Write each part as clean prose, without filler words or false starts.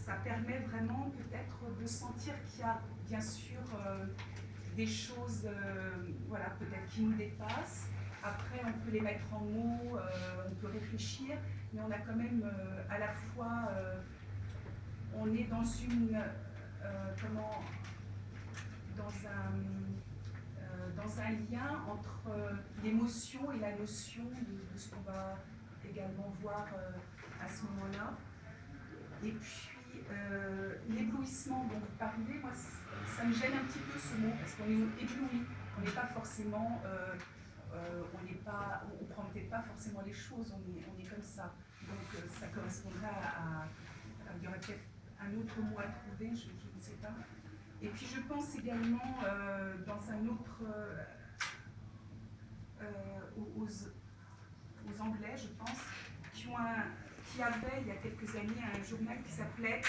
ça permet vraiment peut-être de sentir qu'il y a bien sûr des choses voilà, peut-être qui nous dépassent. Après, on peut les mettre en mots, on peut réfléchir, mais on a quand même à la fois, on est dans une, comment, dans un lien entre l'émotion et la notion de ce qu'on va également voir à ce moment-là. Et puis, l'éblouissement dont vous parlez, moi, ça me gêne un petit peu ce mot, parce qu'on est ébloui, on n'est pas forcément, on ne prend peut-être pas forcément les choses, on est comme ça. Donc, ça correspondrait il y aurait peut-être un autre mot à trouver, je ne sais pas. Et puis, je pense également dans un autre, aux Anglais, je pense, qui avait il y a quelques années un journal qui s'appelait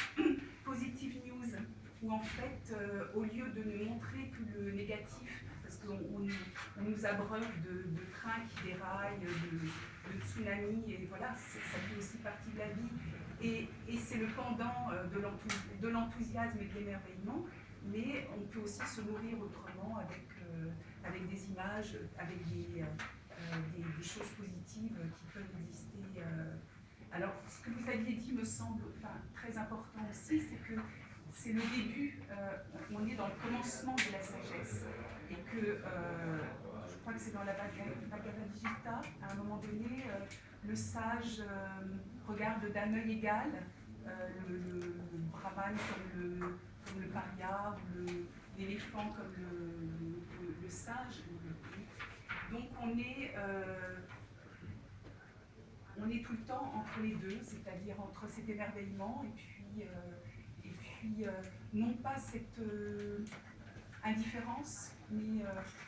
Positive News, où en fait, au lieu de nous montrer que le négatif, parce qu'on nous abreuve de trains qui déraillent, de tsunamis, et voilà, ça fait aussi partie de la vie. Et c'est le pendant de l'enthousiasme et de l'émerveillement, mais on peut aussi se nourrir autrement avec des images, avec des choses positives qui peuvent exister. Alors, ce que vous aviez dit me semble très important aussi, c'est que c'est le début, on est dans le commencement de la sagesse, et que je crois que c'est dans la Bhagavad Gita, à un moment donné, le sage regarde d'un œil égal le brahman comme le paria, ou l'éléphant comme le sage. Donc on est tout le temps entre les deux, c'est-à-dire entre cet émerveillement et puis non pas cette indifférence, mais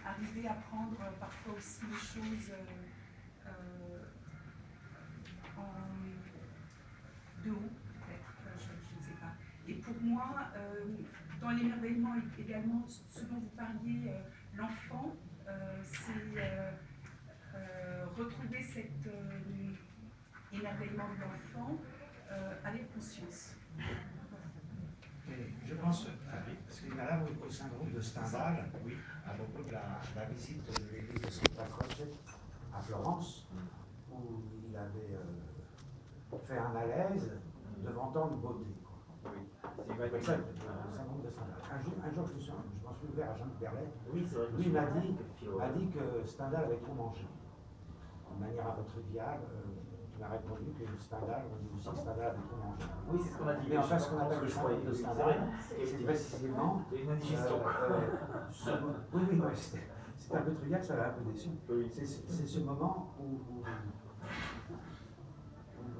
arriver à prendre parfois aussi les choses de haut, peut-être, je ne sais pas. Et pour moi, dans l'émerveillement également, ce dont vous parliez, l'enfant, c'est retrouver cet émerveillement de l'enfant avec conscience. Je pense, parce qu'il y a là au syndrome de Stendhal, oui, à propos de la visite de l'église de Santa Croce à Florence, où il avait fait un malaise devant tant de beauté. Oui, c'est ça, le syndrome de Stendhal. Un jour je m'en suis ouvert à Jean Berlet. Oui, c'est vrai. Lui m'a dit que Stendhal avait trop mangé. De manière un peu triviale, il a répondu que Stendhal, on dit aussi que Stendhal avait trop mangé. Oui, c'est ce qu'on a dit. Mais en fait, ce qu'on appelle le syndrome de Stendhal, c'est précisément une indigestion. Oui, c'était un peu trivial, ça l'a un peu déçu. C'est ce moment où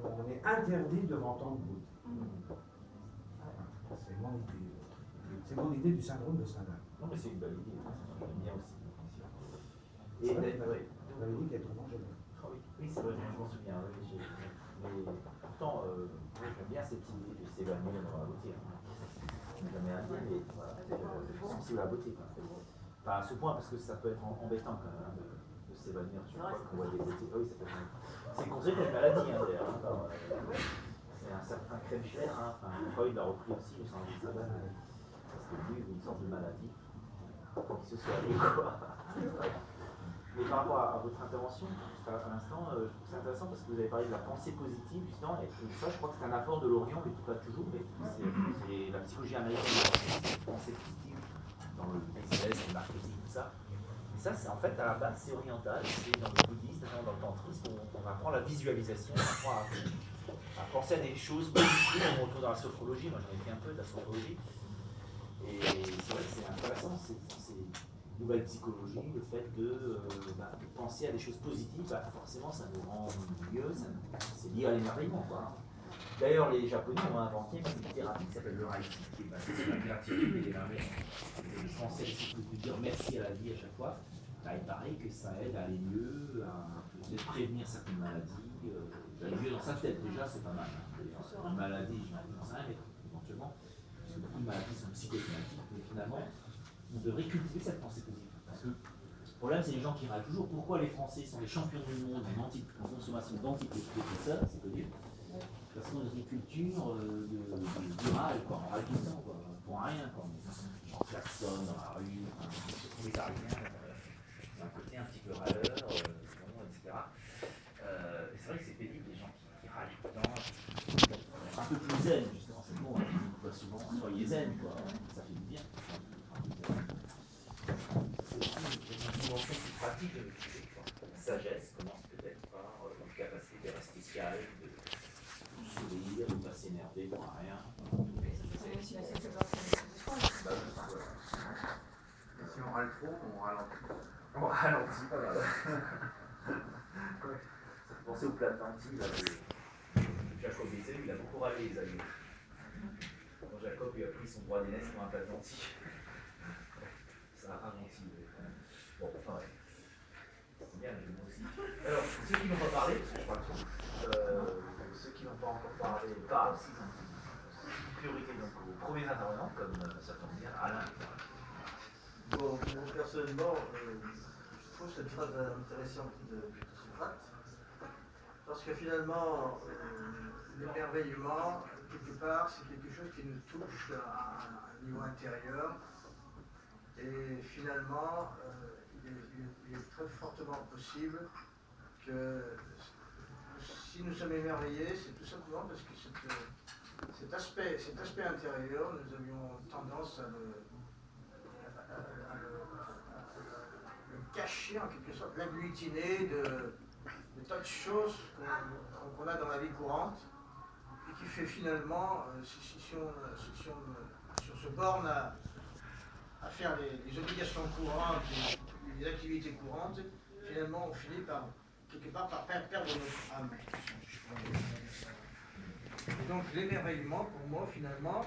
on est interdit devant tant de beauté. C'est mon idée du syndrome de Stendhal. Non, mais c'est une belle idée. J'aime bien aussi. Et vous avez dit qu'il y a trop mangé. Oui, c'est vrai, je m'en souviens. Mais pourtant, j'aime bien cette idée de s'évanouir dans la beauté. Je n'ai jamais indiqué, mais voilà, je suis sensible à la beauté. Enfin, à ce point, parce que ça peut être embêtant quand même de s'évanouir. Je crois qu'on voit des beautés. Oui, ça peut être. C'est considéré comme une maladie, d'ailleurs. C'est un certain Kremschler, Freud l'a repris aussi, le syndrome de Stendhal. Parce que lui, une sorte de maladie. Qui se soigne, quoi. Mais par rapport à votre intervention, à l'instant, je trouve ça intéressant parce que vous avez parlé de la pensée positive, justement, et ça, je crois que c'est un apport de l'Orient, mais pas toujours, mais c'est la psychologie américaine, la pensée positive, dans le business, le marketing, tout ça. Et ça, c'est en fait, à la base, c'est oriental, c'est dans le bouddhisme, dans le tantrisme, on apprend la visualisation, on apprend à penser à des choses positives, on retrouve dans la sophrologie, moi j'en ai fait un peu de la sophrologie, et c'est vrai que c'est intéressant, c'est nouvelle psychologie, le fait de penser à des choses positives, forcément ça nous rend mieux, c'est lié à l'émerveillement. D'ailleurs, les Japonais ont inventé une thérapie qui s'appelle le Reiki, qui est basée sur la gratitude et l'émerveillement. De penser de dire merci à la vie à chaque fois, il paraît que ça aide à aller mieux, à peut-être prévenir certaines maladies, d'aller mieux dans sa tête, déjà c'est pas mal. Une maladie, j'imagine, dans un mais éventuellement, parce que beaucoup de maladies sont psychosomatiques, mais finalement, on devrait cultiver cette pensée positive. Parce que le problème, c'est les gens qui râlent toujours pourquoi les Français sont les champions du monde en consommation d'antidépresseurs, c'est connu. Parce qu'on a une culture de râle, quoi, on râle tout le temps, quoi, pour rien, quoi. Genre klaxonne dans la rue, surtout les Ariens, il y a un côté un petit peu râleur, etc. Et c'est vrai que c'est pénible, les gens qui râlent tout le temps, un peu plus zen, justement, c'est bon, on voit souvent, soyez zen, quoi, ça fait du bien. C'est aussi une dimension plus pratique de l'utilité, quoi. La sagesse commence peut-être par une capacité de rester calme, de sourire, de ne pas s'énerver pour rien. C'est aussi la séparation des fois. Si on râle trop, on ralentit. On ralentit pas mal. Ouais. Ça fait penser au plat d'Antille, là, Jacob Bézet, il a beaucoup râlé les amis. Quand Jacob lui a pris son droit d'aînesse pour un plat d'Antille. Ça a ralenti. Bon, enfin, ouais. C'est bien, mais moi aussi. Alors, ceux qui n'ont pas parlé, parce que je parle trop, ceux qui n'ont pas encore parlé, parlent aussi. Priorité donc aux premiers intervenants, comme ça tombe bien, Alain. Bon, moi, personnellement, je trouve cette phrase intéressante de Socrate, parce que finalement, l'émerveillement, quelque part, c'est quelque chose qui nous touche à un niveau intérieur, et finalement, il est très fortement possible que si nous sommes émerveillés, c'est tout simplement parce que cet aspect intérieur, nous avions tendance à le cacher en quelque sorte, l'agglutiner de tas de choses qu'on a dans la vie courante et qui fait finalement, si on se borne à faire les obligations courantes, les activités courantes, finalement on finit par, quelque part, par perdre notre âme. Et donc l'émerveillement, pour moi, finalement,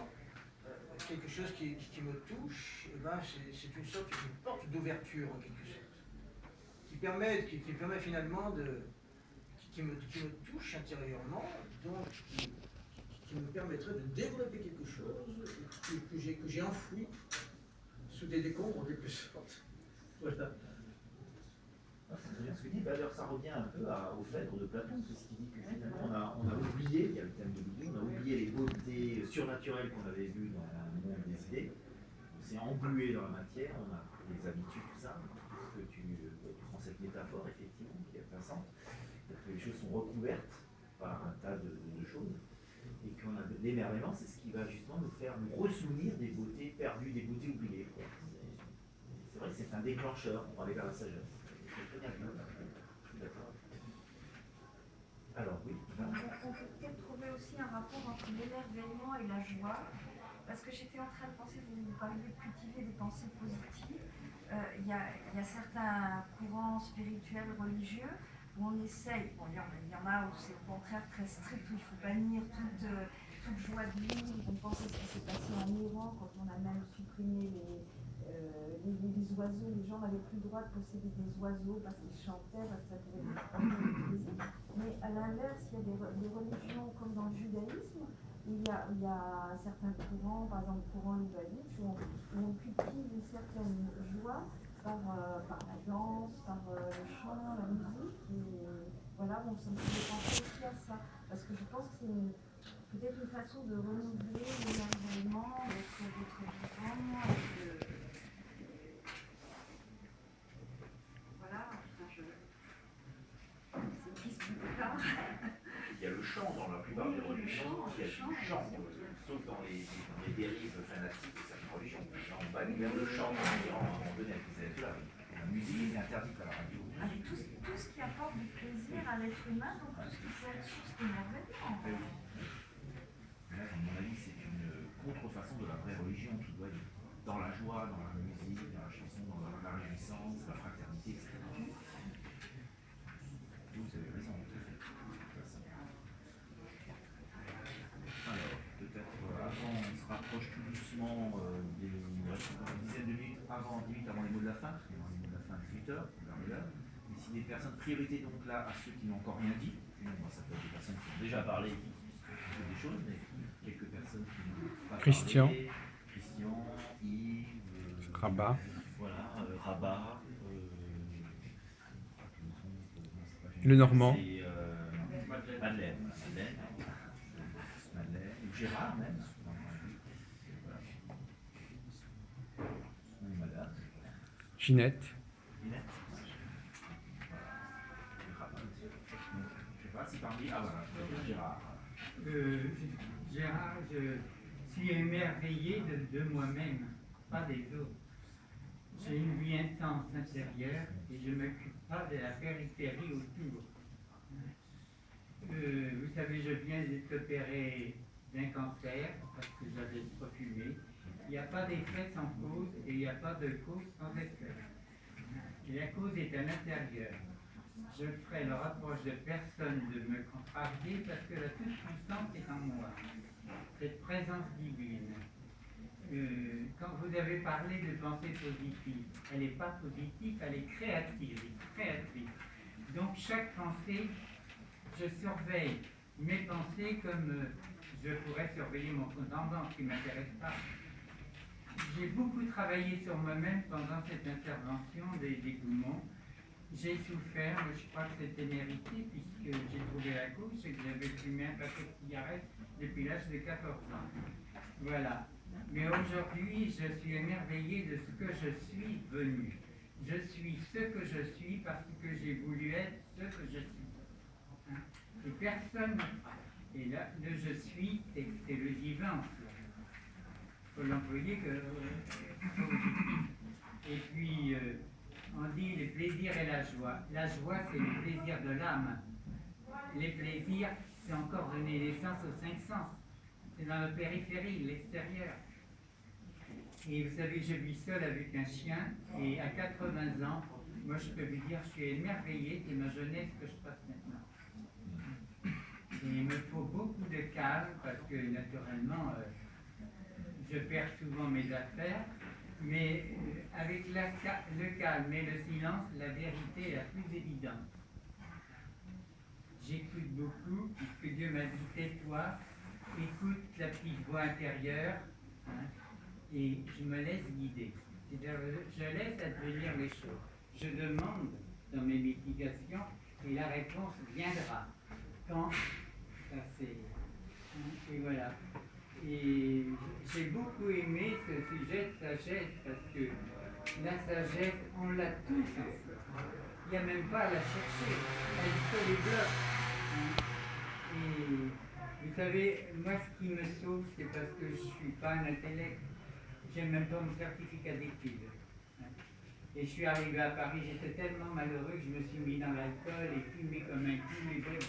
quelque chose qui me touche, eh ben, c'est une sorte de porte d'ouverture en quelque sorte, qui permet finalement qui me touche intérieurement, donc qui me permettrait de développer quelque chose que j'ai enfoui sous des décombres en quelque sorte. Voilà. C'est bien ce que dit. D'ailleurs, ça revient un peu au Phèdre de Platon, c'est ce qu'il dit que finalement on a oublié, il y a le thème de l'oubli, on a oublié les beautés surnaturelles qu'on avait vues dans le monde des idées. On s'est englué dans la matière, on a pris des habitudes, tout ça. Que tu prends cette métaphore, effectivement, qui est intéressante. Que les choses sont recouvertes par un tas de choses. Et qu'on a l'émerveillement, c'est ce qui va justement nous faire nous ressouvenir des beautés perdues, des beautés oubliées. C'est vrai que c'est un déclencheur pour aller vers la sagesse. Je suis d'accord. Alors oui. On peut peut-être trouver aussi un rapport entre l'émerveillement et la joie, parce que j'étais en train de penser, vous parliez de cultiver des pensées positives. Il y a certains courants spirituels, religieux, où on essaye, bon, il y en a où c'est au contraire très strict, où il faut bannir toute joie de vivre. On pense à ce qui s'est passé en Iran, quand on a même supprimé les oiseaux. Les gens n'avaient plus le droit de posséder des oiseaux parce qu'ils chantaient, parce que ça pouvait leur plaisir. Mais à l'inverse, il y a des religions comme dans le judaïsme, où il y a certains courants, par exemple le courant Lubavitch, où on cultive une certaine joie par la danse, par le chant, la musique. Et voilà, bon, ça me fait penser aussi à ça. Parce que je pense que c'est peut-être une façon de renouveler l'émerveillement, d'être vivant, voilà, c'est une piste du départ. Il y a le chant dans la plupart des religions, il y a du chant, sauf dans les dérives fanatiques de certaines religions. On bannit même le chant en Iran, à un moment donné, avec les élèves. La musique est interdite à la radio. Ah, mais tout ce qui apporte du plaisir à l'être humain, donc tout ce qui peut être source d'émerveillement. Là, à mon avis, c'est une contrefaçon de la vraie religion qui doit être dans la joie, dans la musique, dans la chanson, dans la réjouissance, la fraternité, etc. Vous avez raison, tout à fait. Alors, peut-être avant, on se rapproche tout doucement il reste encore une dizaine de minutes avant, 10 minutes avant les mots de la fin, parce qu'il y a les mots de la fin de Twitter, mais si des personnes, priorité donc là à ceux qui n'ont encore rien dit, moi, ça peut être des personnes qui ont déjà parlé, qui disent des choses, mais quelques personnes qui n'ont pas Christian. parlé. Christian, Yves, Rabat. Voilà, Rabat, Le Normand. Madeleine. Gérard même. Oui, madame. Ginette. Ginette. Je sais pas si parmi. Ah voilà, Gérard. Gérard, je suis émerveillé de moi-même, pas des autres. J'ai une vie intense intérieure et je ne m'occupe pas de la périphérie autour. Vous savez, je viens d'être opéré d'un cancer parce que j'avais trop fumé. Il n'y a pas d'effet sans cause et il n'y a pas de cause sans effet. Et la cause est à l'intérieur. Je ferai le reproche de personne de me contrarier parce que la toute-puissance est en moi. Cette présence divine. Quand vous avez parlé de pensée positive, elle n'est pas positive, elle est créative. Donc chaque pensée, je surveille mes pensées comme je pourrais surveiller mon condamnant qui ne m'intéresse pas. J'ai beaucoup travaillé sur moi-même pendant cette intervention des poumons. J'ai souffert, mais je crois que c'était mérité puisque j'ai trouvé la cause, c'est que j'avais fumé un paquet de cigarettes depuis l'âge de 14 ans. Voilà. Mais aujourd'hui, je suis émerveillé de ce que je suis devenu. Je suis ce que je suis parce que j'ai voulu être ce que je suis. Hein? Et personne. Et là, le je suis, c'est le divin. Il faut l'employer que. Et puis, on dit le plaisir et la joie. La joie, c'est le plaisir de l'âme. Les plaisirs, c'est encore donner naissance aux 5 sens. C'est dans la périphérie, l'extérieur. Et vous savez, je vis seul avec un chien, et à 80 ans, moi je peux vous dire, je suis émerveillé de ma jeunesse que je passe maintenant. Et il me faut beaucoup de calme, parce que naturellement, je perds souvent mes affaires, mais avec le calme et le silence, la vérité est la plus évidente. J'écoute beaucoup, puisque Dieu m'a dit, tais-toi, écoute la petite voix intérieure, hein, et je me laisse guider. C'est-à-dire, je laisse advenir les choses. Je demande dans mes méditations et la réponse viendra. Quand ça c'est. Et voilà. Et j'ai beaucoup aimé ce sujet de sagesse parce que la sagesse, on l'a tous en soi. Il n'y a même pas à la chercher. Elle se développe. Et vous savez, moi ce qui me sauve, c'est parce que je ne suis pas un intellect. J'ai même pas mon certificat d'études. Et je suis arrivé à Paris, j'étais tellement malheureux que je me suis mis dans l'alcool et fumé comme un cul, et bref,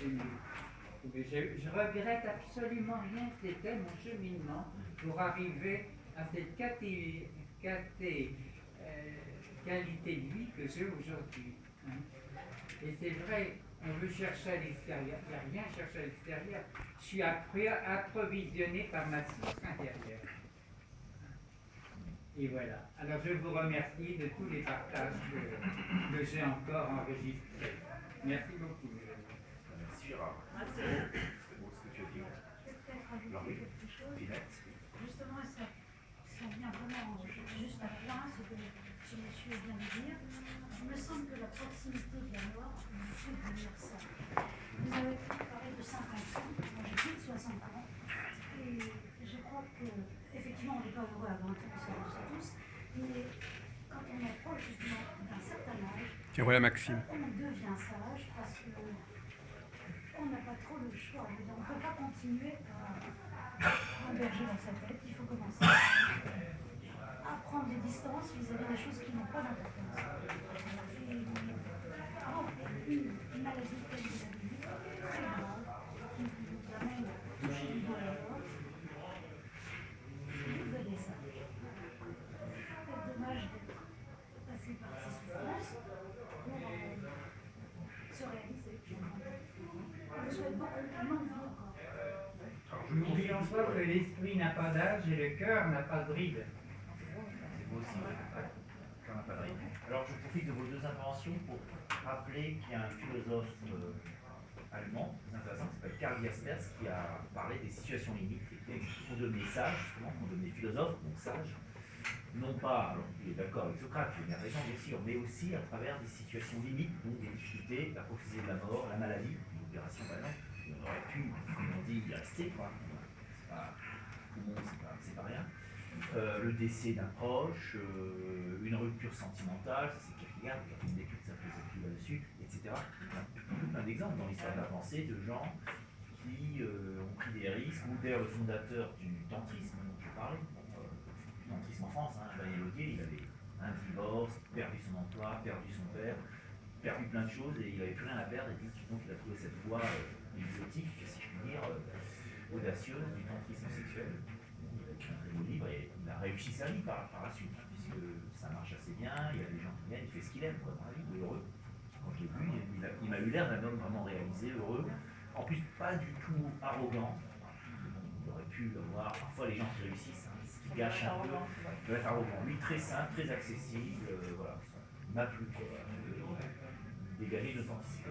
je regrette absolument rien, c'était mon cheminement pour arriver à cette qualité de vie que j'ai aujourd'hui. Et c'est vrai, on veut chercher à l'extérieur, il n'y a rien à chercher à l'extérieur. Je suis approvisionné par ma source intérieure. Et voilà. Alors je vous remercie de tous les partages que j'ai encore enregistrés. Merci beaucoup. Merci Gérard. C'est beau ce que tu as dit. Peut-être ajouter Alors, oui. quelque chose. Ginette. Justement, ça vient vraiment juste à point, ce que ce monsieur vient de dire. Il me semble que la proximité de la mort nous fait devenir ça. Vous avez parlé de 50 ans, moi j'ai plus de 60 ans, et je crois que, effectivement, on n'est pas heureux avant tout, parce qu'on le sait tous, mais quand on approche justement d'un certain âge, Tiens, voilà Maxime. on devient sage parce que on n'a pas trop le choix. On ne peut pas continuer à berger dans sa tête. Il faut commencer à prendre des distances vis-à-vis des choses qui n'ont pas d'importance. Et une maladie comme vous l'avez dit, très grave, qui vous amène à toucher du douleur, vous allez ça. C'est dommage d'être passé par ces souffrances pour se réaliser. Je vous souhaite beaucoup de longue vie encore. N'oublions pas que l'esprit n'a pas d'âge et le cœur n'a pas de ride. C'est beau aussi, j'en ai pas de règle. Alors je profite de vos deux interventions pour rappeler qu'il y a un philosophe allemand très intéressant qui s'appelle Karl Jaspers qui a parlé des situations limites et qu'on devenait sage, justement, qu'on devenait philosophe, donc sage, non pas, alors il est d'accord avec Socrate, il a raison bien sûr, mais aussi à travers des situations limites, donc des difficultés, la prophétie de la mort, la maladie, l'opération par exemple, on aurait pu, comme on dit, y rester, quoi. C'est tout le monde, c'est pas rien. Le décès d'un proche, une rupture sentimentale, ça c'est Kierkegaard, il a fait une étude, ça faisait plus là-dessus, etc. Plein d'exemples dans l'histoire de la pensée de gens qui ont pris des risques, ou d'ailleurs le fondateur du tantrisme dont je parlais, tantrisme en France, Daniel Audier, il avait un divorce, perdu son emploi, perdu son père, perdu plein de choses et il n'avait plus rien à perdre, et puis donc il a trouvé cette voie exotique, si je puis dire, audacieuse du tantrisme sexuel. Il a écrit un très beau livre et il a réussi sa vie par la suite, puisque ça marche assez bien, il y a des gens qui viennent, il fait ce qu'il aime, quoi, dans la vie, il est heureux. Quand je l'ai vu, il m'a eu l'air d'un homme vraiment réalisé, heureux, en plus pas du tout arrogant. Il aurait pu avoir, parfois les gens qui réussissent, ce qui gâche un peu, doit être arrogant. Lui, très simple, très accessible, voilà, il m'a plu, dégager une authenticité.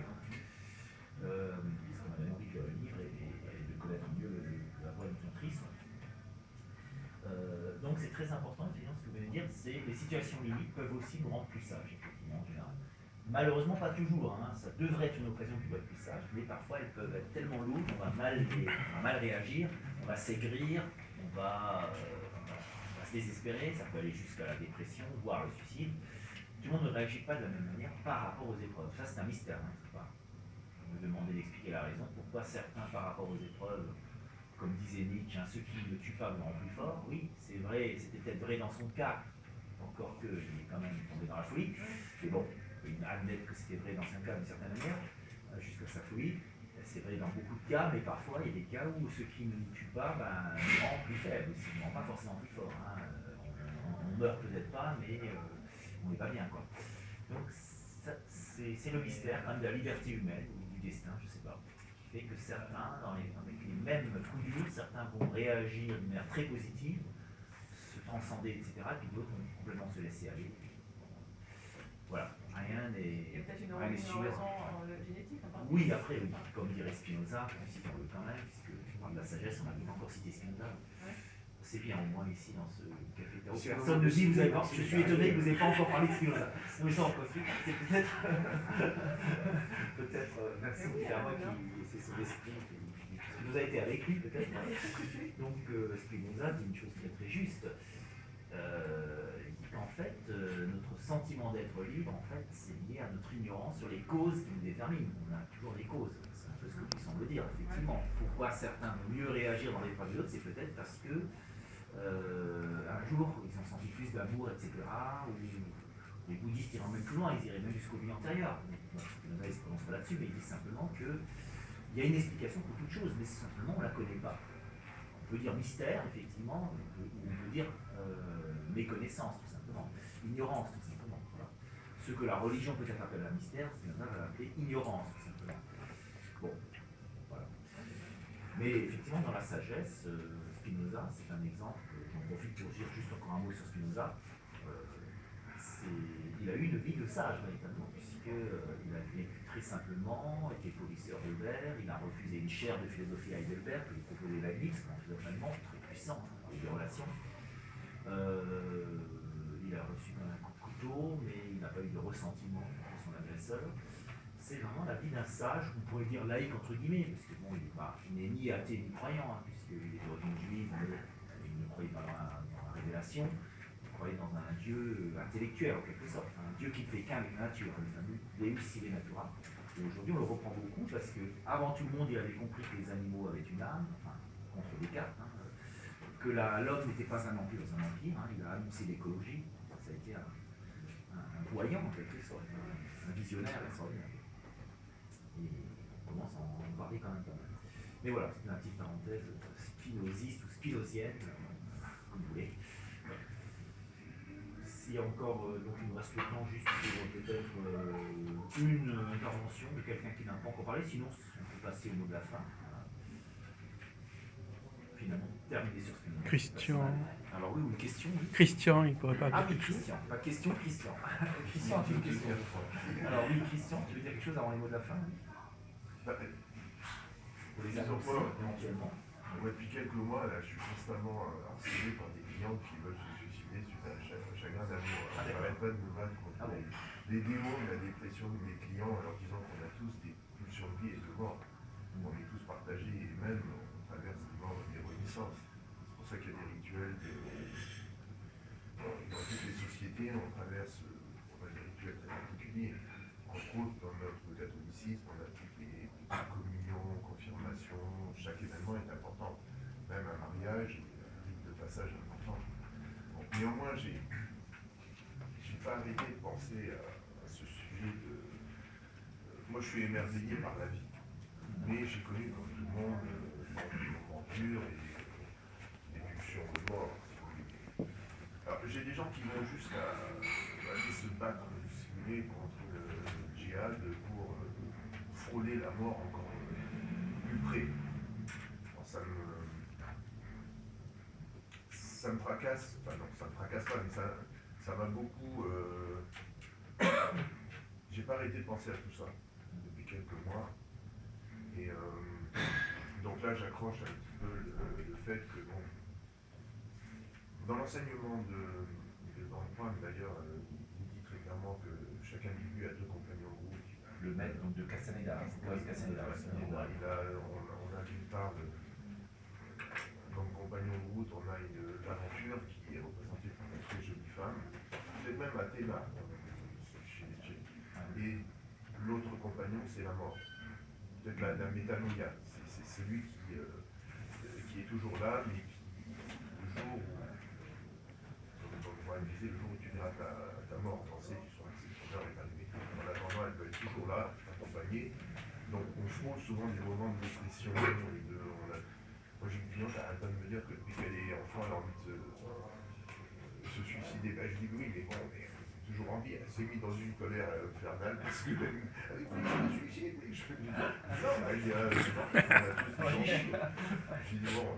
Ça m'a donné envie de lire le livre et de connaître mieux la voie du tantrisme. Donc c'est très important, effectivement, ce que vous venez de dire, c'est les situations limites peuvent aussi nous rendre plus sages, effectivement, en général. Malheureusement, pas toujours, ça devrait être une occasion pour être plus sage, mais parfois elles peuvent être tellement lourdes, on va mal réagir, on va s'aigrir, on va se désespérer, ça peut aller jusqu'à la dépression, voire le suicide. Tout le monde ne réagit pas de la même manière par rapport aux épreuves. Ça, c'est un mystère. Il ne faut pas me demander d'expliquer la raison. Pourquoi certains, par rapport aux épreuves, comme disait Nietzsche, ce qui ne tue pas me rend plus fort. Oui, c'est vrai, c'était peut-être vrai dans son cas, encore qu'il est quand même tombé dans la folie. Mais bon, il admet que c'était vrai dans son cas d'une certaine manière, jusqu'à sa folie. C'est vrai dans beaucoup de cas, mais parfois il y a des cas où ce qui ne nous tue pas nous rend plus faible, ne rend pas forcément plus fort. On meurt peut-être pas, mais on n'est pas bien, quoi. Donc c'est le mystère quand même de la liberté humaine ou du destin, je sais pas, qui fait que certains, avec les mêmes coups durs, certains vont réagir d'une manière très positive, se transcender, etc., et puis d'autres vont complètement se laisser aller. Voilà, rien n'est sûr. Génétique, oui, après, oui, comme dirait Spinoza, citons-le quand même, puisque je parle de la sagesse, on n'a pas encore cité Spinoza. C'est bien, au moins ici dans ce café Tao. Personne ne dit, je suis étonné que vous n'ayez pas encore parlé de Spinoza. Mais ça, c'est peut-être. Merci, c'est à moi qui. C'est son esprit. Spinoza était avec lui, peut-être. Donc, Spinoza dit une chose très très juste. Il dit qu'en fait, notre sentiment d'être libre, en fait, c'est lié à notre ignorance sur les causes qui nous déterminent. On a toujours des causes. C'est un peu ce qu'il semble dire, effectivement. Pourquoi certains vont mieux réagir dans l'épreuve de l'autre, c'est peut-être parce que un jour, ils ont senti plus d'amour, etc. Ou les bouddhistes iraient même plus loin, ils iraient même jusqu'au vie antérieure. Ils ne se prononcent pas là-dessus, mais ils disent simplement qu'il y a une explication pour toute chose, mais simplement on ne la connaît pas. On peut dire mystère, effectivement, ou on peut dire méconnaissance, tout simplement. Ignorance, tout simplement. Voilà. Ce que la religion peut-être appelle un mystère, Spinoza va l'appeler ignorance, tout simplement. Bon, voilà. Mais effectivement, dans la sagesse, Spinoza, c'est un exemple, j'en profite pour dire juste encore un mot sur Spinoza. Il a eu une vie de sage, véritablement, puisqu'il a vécu très simplement, était polisseur de verre, il a refusé une chaire de philosophie à Heidelberg, que lui proposait Leibniz, un philosophe allemand, très puissant, avec des relations. Il a reçu un coup de couteau, mais il n'a pas eu de ressentiment contre son agresseur. C'est vraiment la vie d'un sage, on pourrait dire laïque entre guillemets, parce que bon, il n'est ni athée ni croyant, puisqu'il est d'origine juive, mais il ne croyait pas dans la révélation, il croyait dans un Dieu intellectuel en quelque sorte, un Dieu qui ne fait qu'un avec la nature, le fameux Deus sive natura. Et aujourd'hui on le reprend beaucoup parce que avant tout le monde il avait compris que les animaux avaient une âme, enfin contre Descartes, que l'homme n'était pas un empire dans un empire, il a annoncé l'écologie, ça a été un voyant en quelque sorte, un visionnaire extraordinaire. Et on commence à en parler quand même pas mal. Mais voilà, c'est une petite parenthèse spinoziste ou spinozienne, comme vous voulez. S'il y a encore, donc il nous reste le temps juste pour peut-être une intervention de quelqu'un qui n'a pas encore parlé, sinon on peut passer au mot de la fin. Finalement, terminer sur Spinoza. Christian. Alors oui, ou une question, oui. Christian, il pourrait pas Ah dire oui, quelque chose. Christian, pas question, Christian. Christian, tu as une question. Alors oui, Christian, tu veux dire quelque chose avant les mots de la fin? Pour les annoncer, éventuellement. Moi, depuis quelques mois, là, je suis constamment harcelé par des clientes qui veulent se suicider suite à un chagrin d'amour. Je n'arrête pas de me battre contre les démons de la dépression des clients en leur disant qu'on a tous des pulsions de vie et de mort. On est tous partagés et même on traverse des morts héroïques. reconnaissance. C'est pour ça qu'il y a des rituels. Dans toutes les sociétés, on traverse des rituels très particuliers. Entre autres, dans notre catholicisme, on a toutes les communions, confirmations, chaque événement est important. Même un mariage, un rite de passage important. Donc, néanmoins, j'ai pas arrêté de penser à ce sujet de... moi, je suis émerveillé par la vie. Mais j'ai connu dans tout le monde des moments durs et des pulsions de mort. Alors, j'ai des gens qui vont jusqu'à aller se battre, si vous voulez, contre le djihad pour frôler la mort encore plus près. Alors, ça me tracasse, enfin non, ça me tracasse pas, mais ça m'a beaucoup... j'ai pas arrêté de penser à tout ça depuis quelques mois. Et donc là, j'accroche un petit peu le fait que, bon, dans l'enseignement de Van Point, d'ailleurs, il dit très clairement que chaque individu a deux compagnons de route. Le maître donc, de Castaneda, Castaneda. On a d'une part, comme compagnon de route, on a l'aventure qui est représentée par une très jolie femme, peut-être même Athéna, chez les Tchèques. Et l'autre compagnon, c'est la mort. Peut-être la métanoïa. C'est celui qui est toujours là, mais qui, le jour où, comme on disait, le jour où tu verras ta mort penser, tu sauras que ton heure est arrivée. En attendant, elle peut être toujours là, accompagnée. Donc on frôle souvent des moments de dépression. Moi j'ai une cliente qui arrête pas de me dire que depuis qu'elle est enfant, elle a envie de se suicider. Ben, je dis oui, mais bon, mais toujours envie. Elle s'est mise dans une colère infernale parce que avec moi je me suicide, mais je non, elle dit on a tous je dis bon.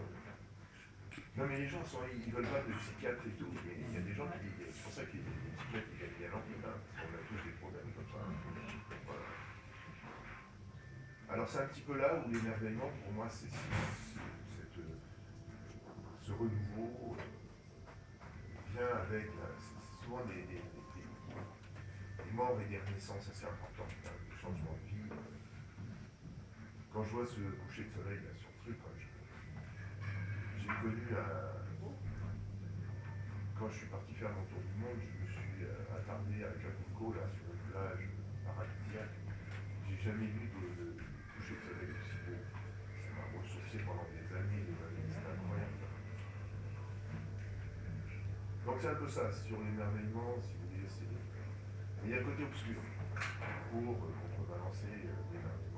Non mais les gens ils veulent pas de psychiatre et tout, mais il y a des gens qui c'est pour ça qu'il y a des psychiatres qui gagnent bien en vie, parce qu'on a tous des problèmes comme ça. Voilà. Alors c'est un petit peu là où l'émerveillement pour moi c'est ce renouveau vient avec souvent des morts et des renaissances assez importantes, des changements de vie. Quand je vois ce coucher de soleil là, sur le truc, j'ai connu quand je suis parti faire mon tour du monde, je me suis attardé à Acapulco, là, sur une plage paradisiaque. J'ai jamais vu de coucher de soleil aussi beau. Ça m'a ressourcé pendant des années, c'était incroyable. Donc c'est un peu ça, sur l'émerveillement, si vous voulez, mais il y a un côté obscur pour contrebalancer l'émerveillement.